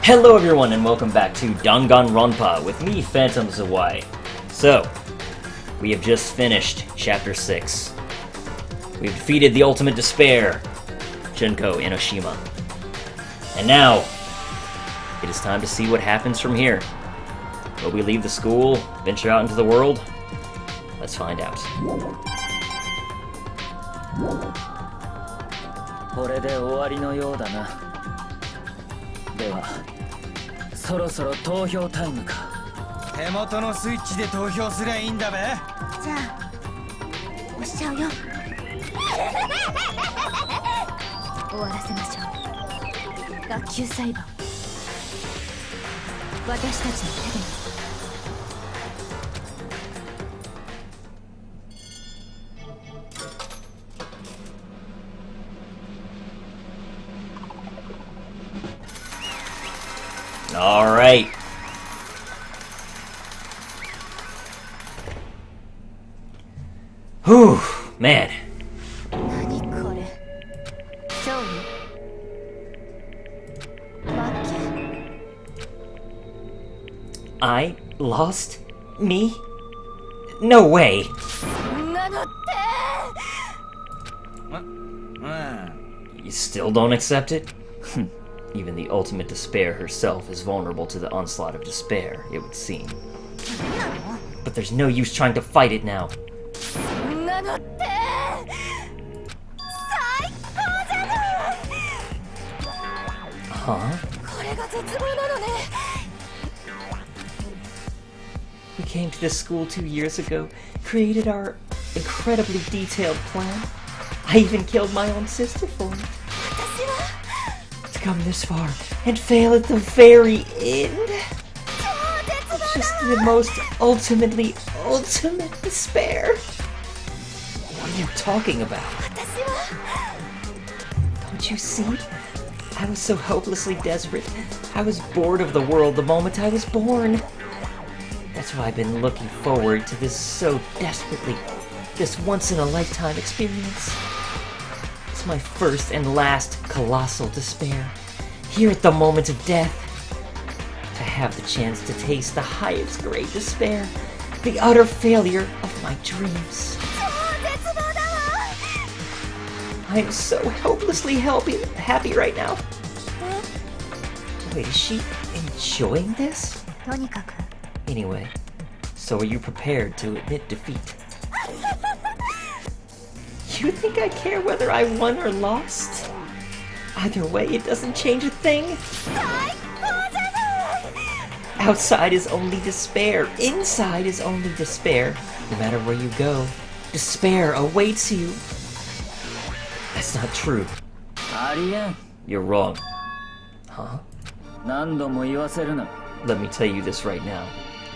Hello everyone and welcome back to Danganronpa with me, Phantom Zawai. So, we have just finished Chapter 6. We've defeated the ultimate despair, Junko Enoshima. And now, it is time to see what happens from here. Will we leave the school, venture out into the world? Let's find out. これで終わりのようだな。では、そろそろ投票タイムか。手元のスイッチで投票すりゃいいんだべ。じゃあ押しちゃうよ。終わらせましょう。学級裁判、私たちの手で。Alright. Whew, man. 何これ。勝利。負け。I lost? Me? No way. そんなのって。You still don't accept it? Even the ultimate despair herself is vulnerable to the onslaught of despair, it would seem. But there's no use trying to fight it now. そんなのって最高じゃない。 Huh? これが絶望なのね。 We came to this school 2 years ago, created our incredibly detailed plan. I even killed my own sister for it. 私は To come this far and fail at the very end. 超絶望 It's just the most ultimate despair. What are you talking about? 私は Don't you see? I was so hopelessly desperate. I was bored of the world the moment I was born. That's why I've been looking forward to this so desperately. This once-in-a-lifetime experience. It's my first and last colossal despair. Here at the moment of death. To have the chance to taste the highest great despair. The utter failure of my dreams. 超絶望だわ。 I'm so hopelessly happy right now. Wait, is she enjoying this? とにかく Anyway, so are you prepared to admit defeat? You think I care whether I won or lost? Either way, it doesn't change a thing. 最高じゃない。 Outside is only despair. Inside is only despair. No matter where you go, despair awaits you. That's not true. ありえん。 You're wrong. Huh? 何度も言わせるな。 Let me tell you this right now.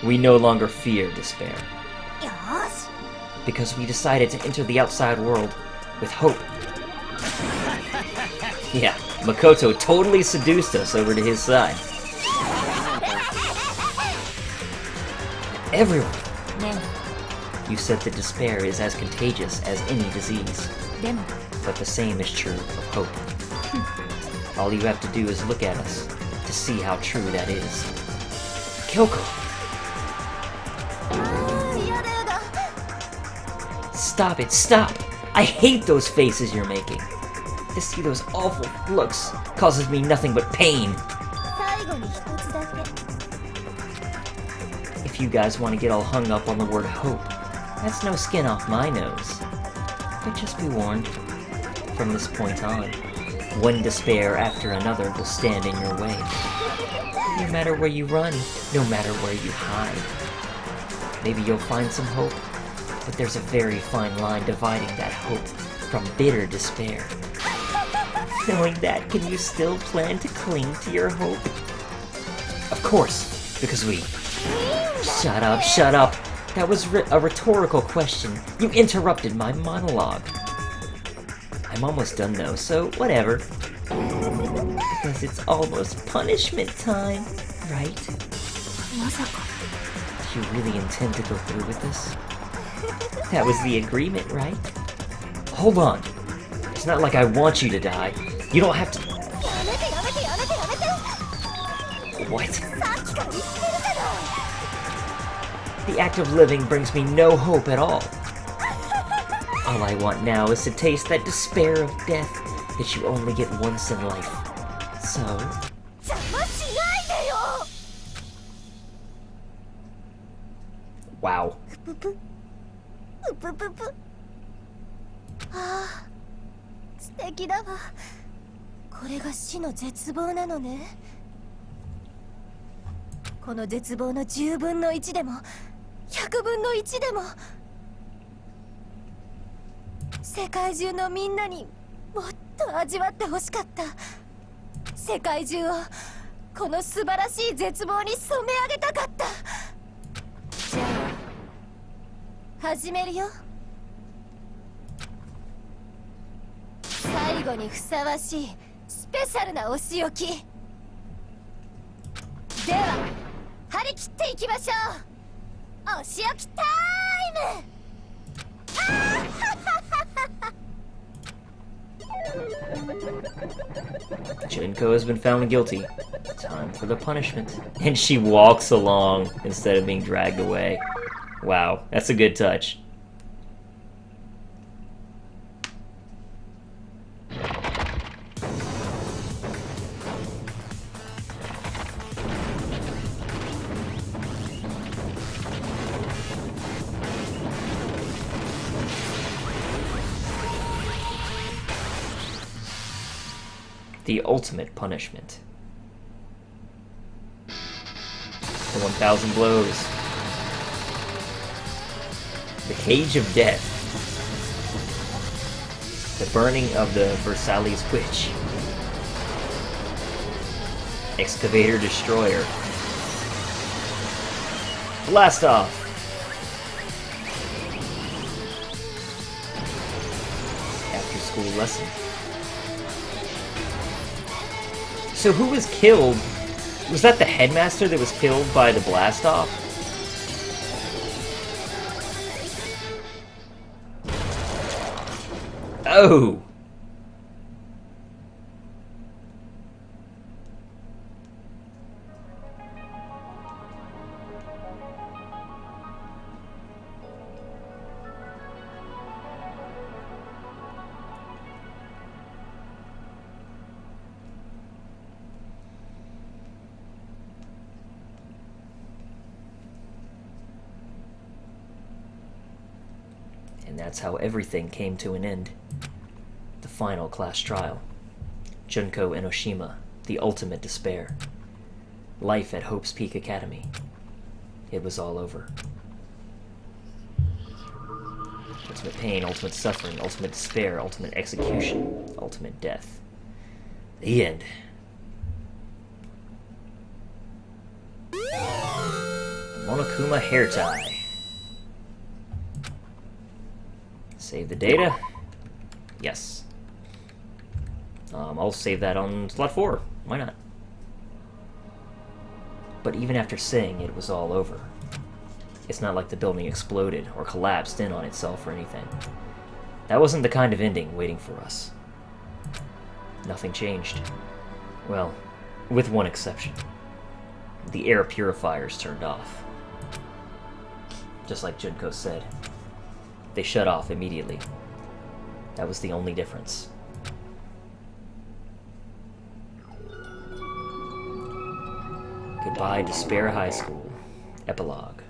We no longer fear despair. よし。 Because we decided to enter the outside world with hope. Yeah, Makoto totally seduced us over to his side. Everyone, ね you said that despair is as contagious as any disease. え、でも But the same is true of hope. All you have to do is look at us to see how true that is. Kyoko, やだやだ。 stop it, stop! I hate those faces you're making. To see those awful looks causes me nothing but pain. 最後に一つだけ。 If you guys want to get all hung up on the word hope, that's no skin off my nose. But just be warned, from this point on, one despair after another will stand in your way. No matter where you run, no matter where you hide. Maybe you'll find some hope, but there's a very fine line dividing that hope from bitter despair. Knowing that, can you still plan to cling to your hope? Of course, because we... Shut up, shut up! That was a rhetorical question. You interrupted my monologue. I'm almost done though, so whatever. Because it's almost punishment time, right? まさか。 Do you really intend to go through with this? That was the agreement, right? Hold on. It's not like I want you to die. You don't have to... やめてやめてやめてやめて。What? さっきから言ってるじゃない。 The act of living brings me no hope at all. All I want now is to taste that despair of death that you only get once in life. So, 邪魔しないでよ。 wow. ぷぷうぷぷぷ。ああ、素敵だわ。これが死の絶望なのね。この絶望の10分の1でも100分の1でも世界中のみんなにもっと味わってほしかった。世界中をこの素晴らしい絶望に染め上げたかった。じゃあ始めるよ。最後にふさわしいスペシャルなお仕置きでは張り切っていきましょう。お仕置きタイム。 Junko has been found guilty. Time for the punishment. And she walks along instead of being dragged away. Wow, that's a good touch. The ultimate punishment. The 1,000 blows. The cage of death. The burning of the Versailles witch. Excavator destroyer. Blast off. After school lesson. So who was killed? Was that the headmaster that was killed by the blast-off? Oh! And that's how everything came to an end. The final class trial. Junko Enoshima, the ultimate despair. Life at Hope's Peak Academy. It was all over. Ultimate pain, ultimate suffering, ultimate despair, ultimate execution, ultimate death. The end. Monokuma hair tie. Save the data. Yes. I'll save that on slot 4. Why not? But even after saying it was all over, it's not like the building exploded or collapsed in on itself or anything. That wasn't the kind of ending waiting for us. Nothing changed. Well, with one exception. The air purifiers turned off. Just like Junko said. They shut off immediately. That was the only difference. Goodbye, Despair High School. Epilogue.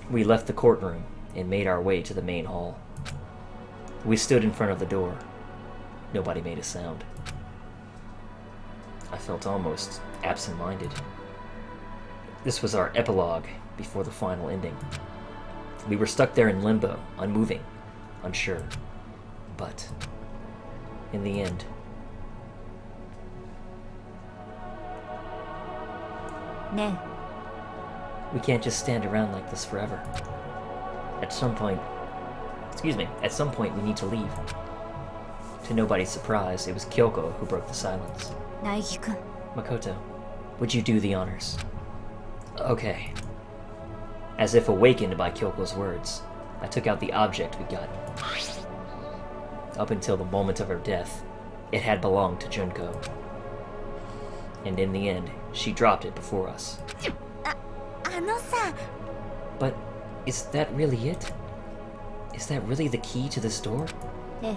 We left the courtroom and made our way to the main hall. We stood in front of the door. Nobody made a sound. I felt almost absent-minded. This was our epilogue before the final ending. We were stuck there in limbo, unmoving, unsure. But, in the end... Ne. We can't just stand around like this forever. At some point we need to leave. To nobody's surprise, it was Kyoko who broke the silence. Naegi-kun. Makoto, would you do the honors? Okay. As if awakened by Kyoko's words, I took out the object we'd gotten. Up until the moment of her death, It had belonged to Junko. And in the end, she dropped it before us. あのさ But is that really it? Is that really the key to this door? え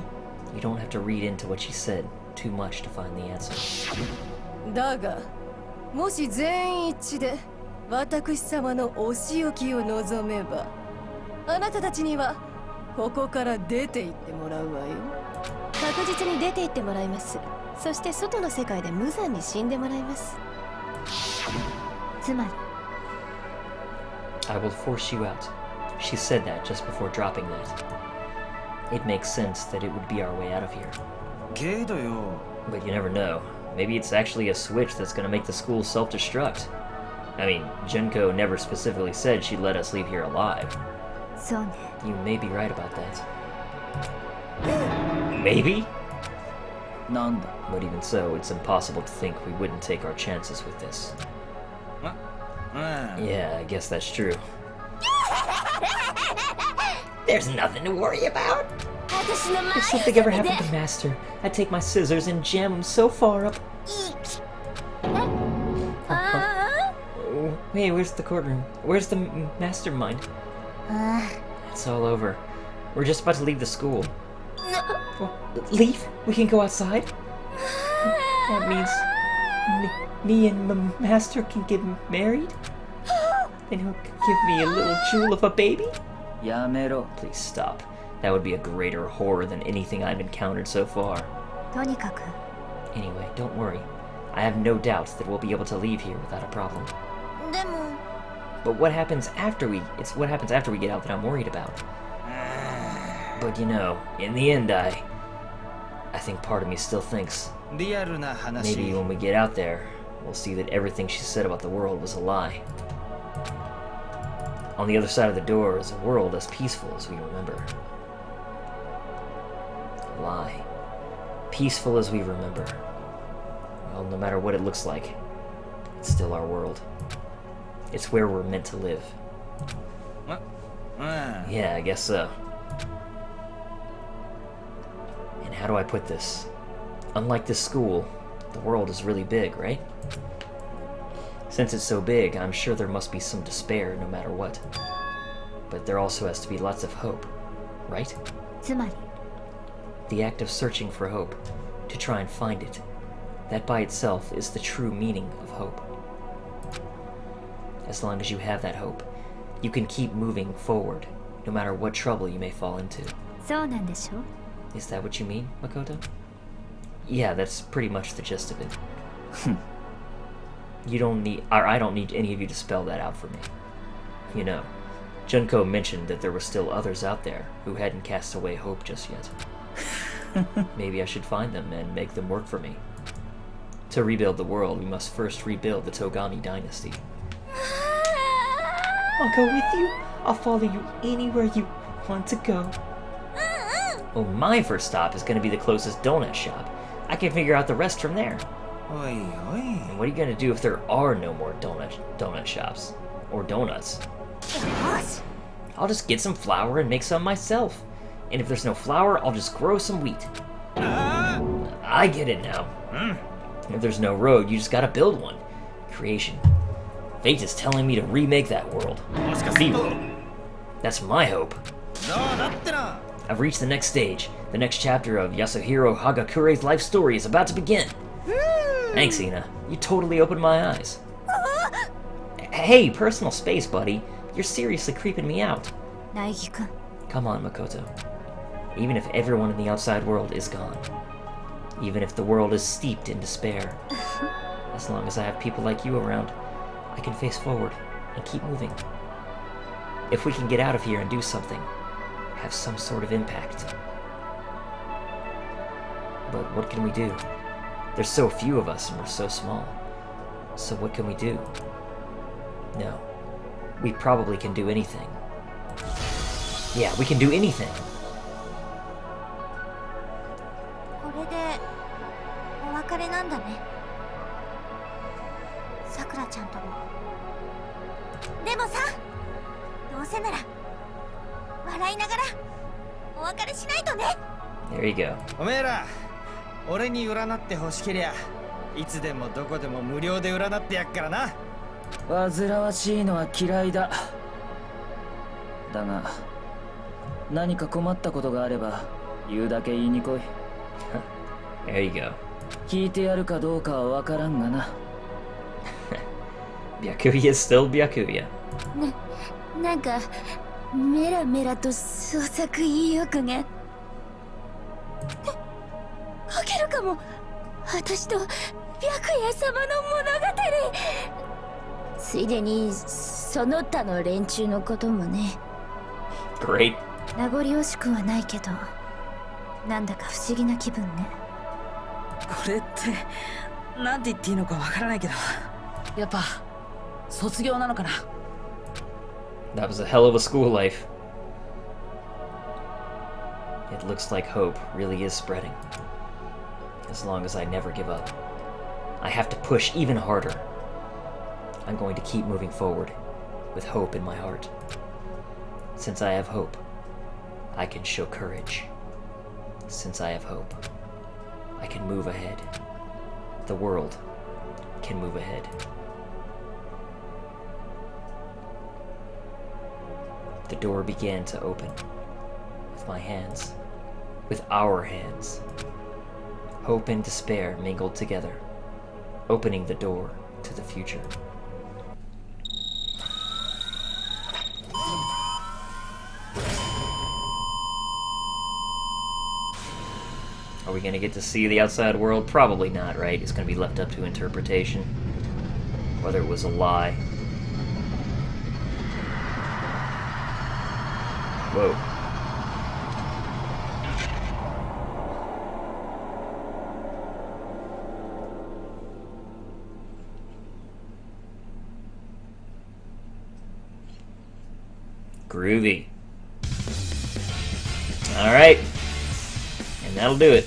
You don't have to read into what she said too much to find the answer. だがもし全員一致で私様のお仕置きを望めばあなたたちにはここから出て行ってもらうわよ確実に出て行ってもらいますそして外の世界で無残に死んでもらいますつまり I will force you out. She said that just before dropping that. It makes sense that it would be our way out of here. けどよ But you never know. Maybe it's actually a switch that's gonna make the school self-destruct. I mean, Junko never specifically said she'd let us leave here alive. そうね You may be right about that. Maybe? なんだ But even so, it's impossible to think we wouldn't take our chances with this. うん Yeah, I guess that's true. There's nothing to worry about. 私の If something ever happened to Master, I'd take my scissors and jam him so far up. Oh, hey, where's the courtroom? Where's the mastermind? It's all over. We're just about to leave the school. Well, leave? We can go outside? That means me and my master can get married? And he'll give me a little jewel of a baby? やめろ Please stop. That would be a greater horror than anything I've encountered so far. とにかく Anyway, don't worry. I have no doubts that we'll be able to leave here without a problem. でも But what happens after it's what happens after we get out that I'm worried about. But you know, in the end, I think part of me still thinks リアルな maybe 話 when we get out there, we'll see that everything she said about the world was a lie. On the other side of the door is a world as peaceful as we remember. A lie. Peaceful as we remember. Well, no matter what it looks like, it's still our world. It's where we're meant to live. うん Yeah, I guess so. And how do I put this? Unlike this school, the world is really big, right? Since it's so big, I'm sure there must be some despair no matter what. But there also has to be lots of hope, right? つまり The act of searching for hope, to try and find it, that by itself is the true meaning of hope. As long as you have that hope, you can keep moving forward, no matter what trouble you may fall into. そうなんでしょ Is that what you mean, Makoto? Yeah, that's pretty much the gist of it. You don't need, or I don't need any of you to spell that out for me. You know, Junko mentioned that there were still others out there who hadn't cast away hope just yet. Maybe I should find them and make them work for me. To rebuild the world, we must first rebuild the Togami dynasty. I'll go with you. I'll follow you anywhere you want to go. Well, my first stop is going to be the closest donut shop. I can figure out the rest from there. おいおい And what are you going to do if there are no more donut shops? Or donuts? I'll just get some flour and make some myself. And if there's no flour, I'll just grow some wheat. I get it now. If there's no road, you just gotta build one. Creation. Fate is telling me to remake that world. Zero. That's my hope. どうだってな I've reached the next stage. The next chapter of Yasuhiro Hagakure's life story is about to begin. Thanks, Ina. You totally opened my eyes. Hey, personal space, buddy. You're seriously creeping me out. 苗木くん Come on, Makoto. Even if everyone in the outside world is gone. Even if the world is steeped in despair. As long as I have people like you around, I can face forward and keep moving. If we can get out of here and do something, have some sort of impact. But what can we do? There's so few of us and we're so small. So what can we do? No. We probably can do anything. Yeah, we can do anything. これでお別れなんだねさくらちゃんともでもさどうせなら笑いながらお別れしないとね There you go. おめえら俺に占って欲しけりゃいつでもどこでも無料で占ってやっからな。煩わしいのは嫌いだ。だが何か困ったことがあれば言うだけ言いに来い。 There you go. 聞いてやるかどうかは分からんがな。Byakuya is still Byakuya. なんかメラメラと創作意欲が書けるかも。私と白夜様の物語。ついでにその他の連中のこともね。 Great. 名残惜しくはないけど、なんだか不思議な気分ね。これってなんて言っていいのかわからないけど、やっぱ卒業なのかな。 That was a hell of a school life. It looks like hope really is spreading. As long as I never give up. I have to push even harder. I'm going to keep moving forward with hope in my heart. Since I have hope, I can show courage. Since I have hope, I can move ahead. The world can move ahead. The door began to open with my hands, with our hands. Hope and despair mingled together, opening the door to the future. Are we gonna get to see the outside world? Probably not, right? It's gonna be left up to interpretation. Whether it was a lie. Whoa. Groovy. Alright. And that'll do it.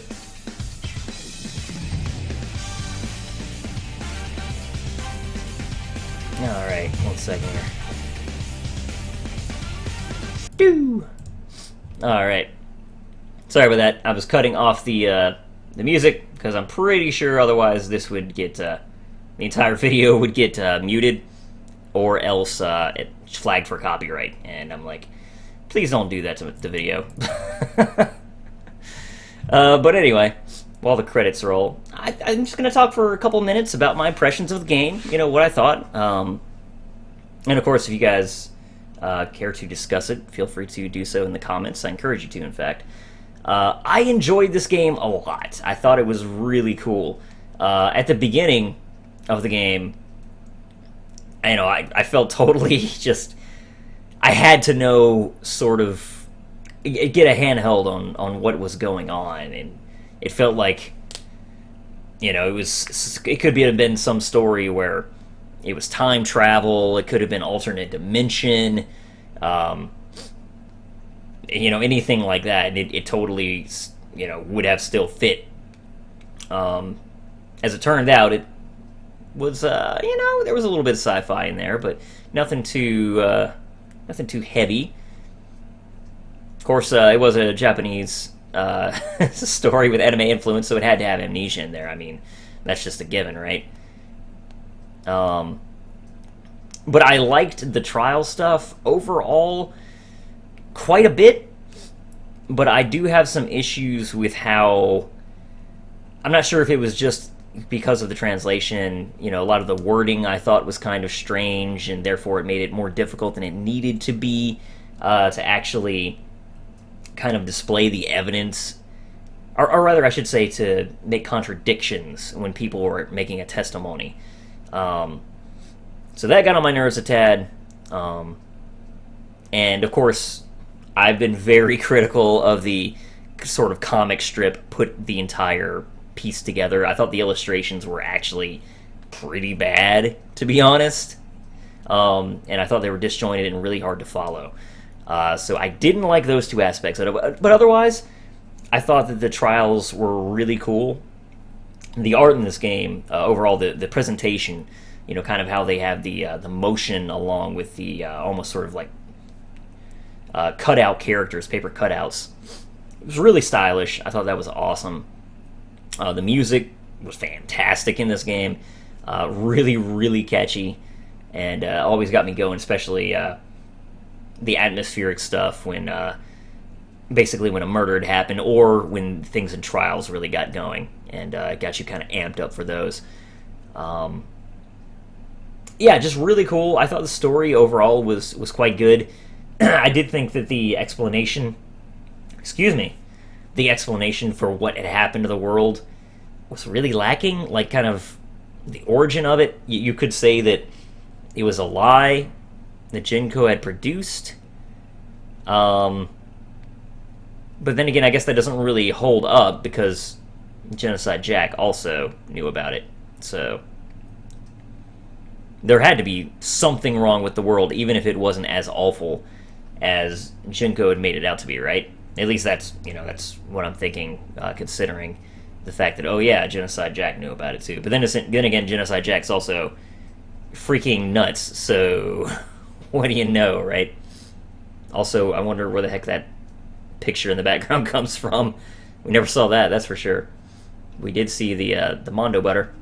Alright, 1 second here. Do. Alright. Sorry about that. I was cutting off the music, because I'm pretty sure otherwise this would get, the entire video would get muted, or else it's flagged for copyright. And I'm like, please don't do that to the video. But anyway, while the credits roll, I'm just going to talk for a couple minutes about my impressions of the game, you know, what I thought. And of course, if you guys care to discuss it, feel free to do so in the comments. I encourage you to, in fact. I enjoyed this game a lot. I thought it was really cool. At the beginning of the game, you know, I felt totally just... I had to know, sort of, get a handheld on what was going on, and it felt like, you know, it could have been some story where it was time travel, it could have been alternate dimension, you know, anything like that, and it totally, you know, would have still fit. As it turned out, it was, you know, there was a little bit of sci-fi in there, but nothing too heavy. Of course, it was a Japanese story with anime influence, so it had to have amnesia in there. I mean, that's just a given, right? But I liked the trial stuff overall quite a bit, but I do have some issues with how... I'm not sure if it was just because of the translation, you know, a lot of the wording I thought was kind of strange, and therefore it made it more difficult than it needed to be to actually kind of display the evidence, or rather I should say to make contradictions when people were making a testimony. So that got on my nerves a tad, and of course I've been very critical of the sort of comic strip put the entire piece together. I thought the illustrations were actually pretty bad, to be honest, and I thought they were disjointed and really hard to follow. So I didn't like those two aspects of it, but otherwise I thought that the trials were really cool. The art in this game, overall, the presentation, you know, kind of how they have the motion along with the almost sort of like cutout characters, paper cutouts. It was really stylish. I thought that was awesome. The music was fantastic in this game. Really, really catchy. And always got me going, especially the atmospheric stuff when basically when a murder had happened or when things in trials really got going, and got you kind of amped up for those. Yeah, just really cool. I thought the story overall was quite good. I did think that the explanation for what had happened to the world was really lacking. Like, kind of the origin of it. You could say that it was a lie that Jinko had produced. But then again, I guess that doesn't really hold up because Genocide Jack also knew about it. So there had to be something wrong with the world, even if it wasn't as awful as Junko had made it out to be, right? At least that's what I'm thinking, considering the fact that, oh yeah, Genocide Jack knew about it too. But then again, Genocide Jack's also freaking nuts, so what do you know, right? Also, I wonder where the heck that picture in the background comes from. We never saw that, that's for sure. We did see the Mondo butter.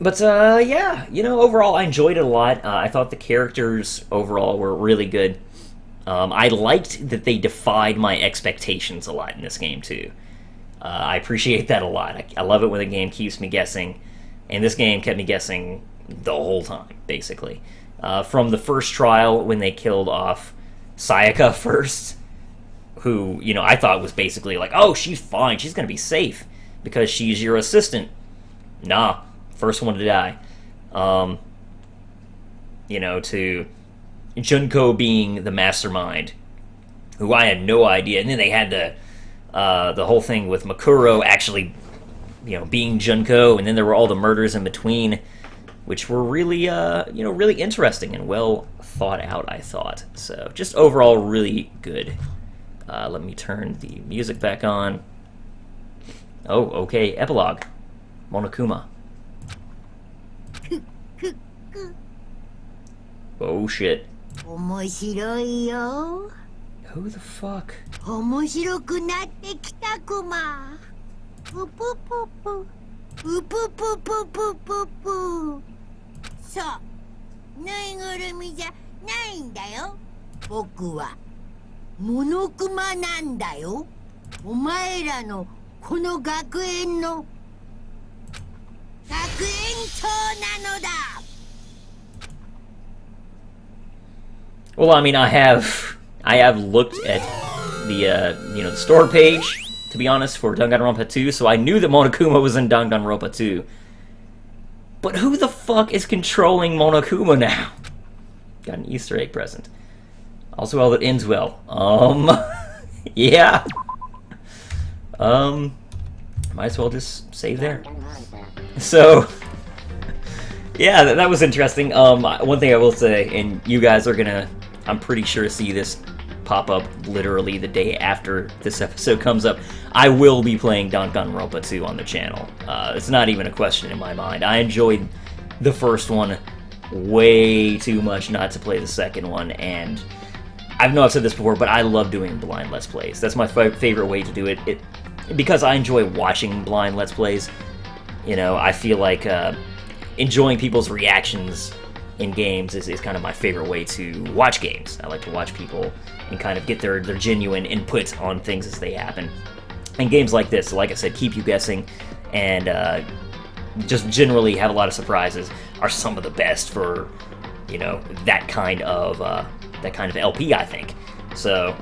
But, yeah, overall I enjoyed it a lot. I thought the characters overall were really good. I liked that they defied my expectations a lot in this game, too. I appreciate that a lot. I love it when a game keeps me guessing, and this game kept me guessing the whole time, basically. From the first trial, when they killed off Sayaka first, who, I thought was basically like, oh, she's fine, she's gonna be safe, because she's your assistant. Nah. First one to die. To Junko being the mastermind, who I had no idea. And then they had the whole thing with Makuro actually, being Junko, and then there were all the murders in between, which were really, really interesting and well thought out, I thought. So, just overall, really good. Let me turn the music back on. Oh, okay, epilogue. Monokuma. Oh shit. 面白いよ。 Who the fuck? 面白くなってきたクマ。ぷぷぷぷ。ぷぷぷぷぷぷぷ。そう。ぬいぐるみじゃないんだよ。僕はモノクマなんだよ。お前らのこの学園の学園長なのだ。 Well, I mean, I have looked at the the store page, to be honest, for Danganronpa 2, so I knew that Monokuma was in Danganronpa 2. But who the fuck is controlling Monokuma now? Got an Easter egg present. Also, well, it ends well. Yeah. Might as well just save there. So, yeah, that was interesting. One thing I will say, and you guys are gonna, I'm pretty sure, see this pop up literally the day after this episode comes up. I will be playing Danganronpa 2 on the channel. It's not even a question in my mind. I enjoyed the first one way too much not to play the second one, and I know I've said this before, but I love doing blind Let's Plays. That's my favorite way to do it. Because I enjoy watching blind Let's Plays. I feel like enjoying people's reactions in games is kind of my favorite way to watch games. I like to watch people and kind of get their genuine input on things as they happen. And games like this, like I said, keep you guessing, and just generally have a lot of surprises, are some of the best for, that kind of LP, I think. So,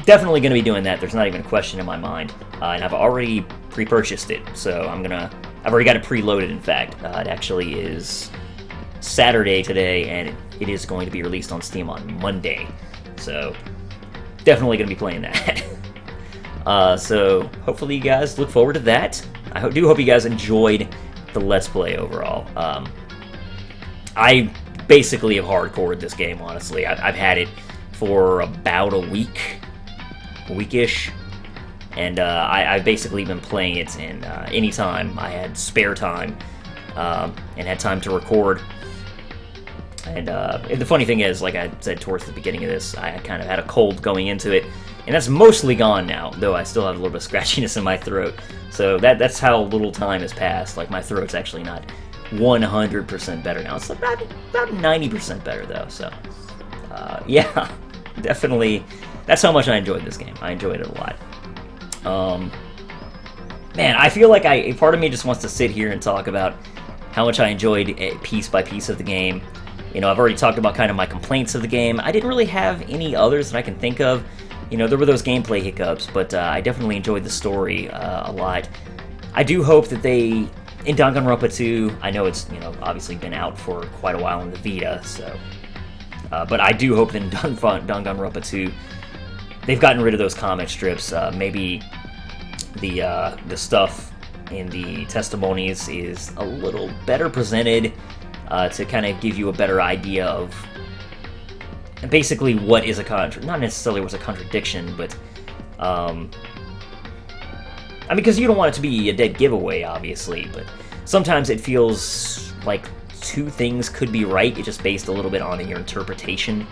definitely going to be doing that. There's not even a question in my mind. And I've already pre-purchased it, so I've already got it preloaded, in fact. It actually is Saturday today, and it is going to be released on Steam on Monday. So, definitely going to be playing that. So, hopefully you guys look forward to that. I do hope you guys enjoyed the Let's Play overall. I basically have hardcored this game, honestly. I've had it for about a weekish. And I've basically been playing it in anytime I had spare time and had time to record. And the funny thing is, like I said towards the beginning of this, I kind of had a cold going into it. And that's mostly gone now, though I still have a little bit of scratchiness in my throat. So that's how little time has passed. Like, my throat's actually not 100% better now. It's about 90% better, though. So, yeah, definitely. That's how much I enjoyed this game. I enjoyed it a lot. Man, I feel like part of me just wants to sit here and talk about how much I enjoyed piece by piece of the game. You know, I've already talked about kind of my complaints of the game. I didn't really have any others that I can think of. You know, there were those gameplay hiccups, but I definitely enjoyed the story a lot. I do hope that they, in Danganronpa 2, I know it's, you know, obviously been out for quite a while on the Vita, so... but I do hope that in Danganronpa 2, they've gotten rid of those comic strips. Maybe the stuff in the testimonies is a little better presented to kind of give you a better idea of basically what is not necessarily what's a contradiction, but I mean, because you don't want it to be a dead giveaway, obviously, but sometimes it feels like two things could be right. It's just based a little bit on your interpretation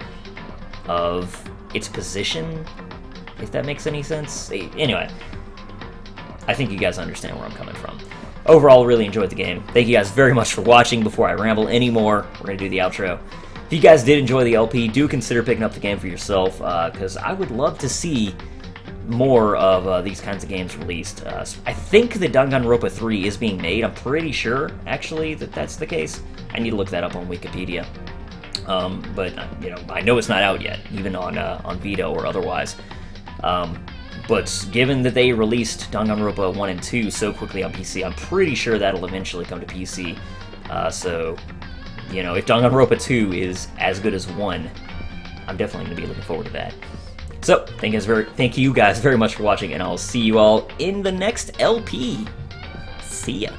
of its position, if that makes any sense. Anyway, I think you guys understand where I'm coming from. Overall, really enjoyed the game. Thank you guys very much for watching. Before I ramble anymore, we're going to do the outro. If you guys did enjoy the LP, do consider picking up the game for yourself, because I would love to see more of these kinds of games released. I think that Danganronpa 3 is being made. I'm pretty sure, actually, that that's the case. I need to look that up on Wikipedia. But, you know, I know it's not out yet, even on Vita or otherwise. But given that they released Danganronpa 1 and 2 so quickly on PC, I'm pretty sure that'll eventually come to PC. So, you know, if Danganronpa 2 is as good as 1, I'm definitely going to be looking forward to that. So, thank you guys very much for watching, and I'll see you all in the next LP. See ya.